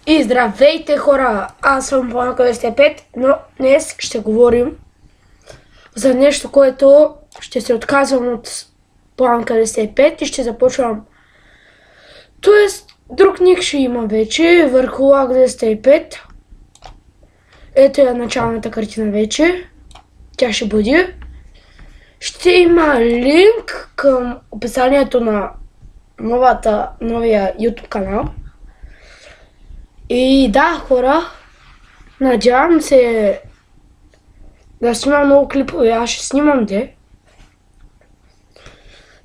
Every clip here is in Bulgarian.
И здравейте хора, аз съм Планка 95, но днес ще говорим за нещо, което ще се отказвам от Планка 95 и ще започвам. Тоест, друг ник ще има вече, върху Лак 205. Ето е началната картина вече, тя ще бъде. Ще има линк към описанието на новия YouTube канал. И да, хора, надявам се да снимам много клипове, аз ще снимам де.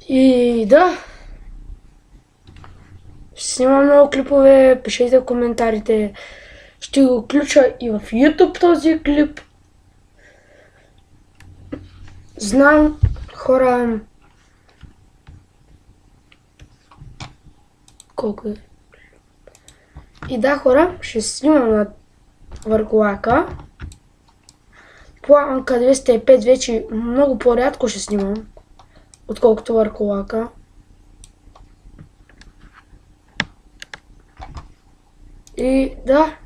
И да, ще снимам много клипове, пишете в коментарите, ще го включа и в YouTube този клип. Знам, хора, колко е. И да, хора, ще снимам върху Лака. Планка 205 вече много по-рядко ще снимам, отколкото върху Лака. И да,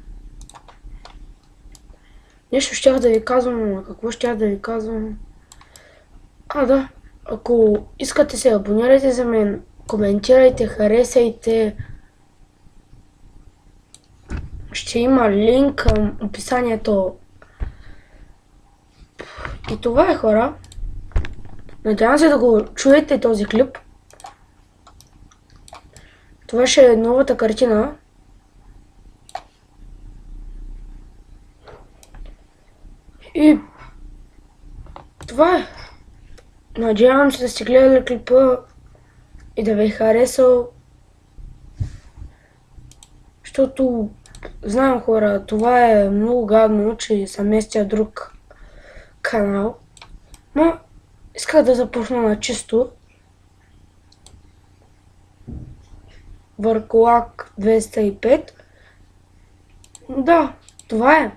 нещо щях да ви казвам, но какво щях да ви казвам? Да, ако искате се абонирайте за мен, коментирайте, харесайте. Ще има линк към описанието. И това е, хора. Надявам се да го чуете този клип. Това ще е новата картина. И това е. Надявам се да сте гледали клипа и да ви е харесал. Защото знам, хора, това е много гадно, че се местя друг канал. Но исках да започна на чисто. Върху Лак 205. Да, това е.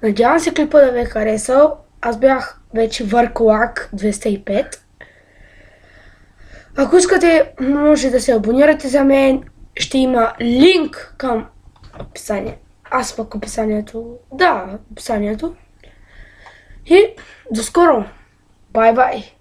Надявам се клипа да ви е харесал. Аз бях вече върху Лак 205. Ако искате, може да се абонирате за мен. Ще има линк към описание. Аз пък описанието. Да, описанието. И до скоро. Бай-бай.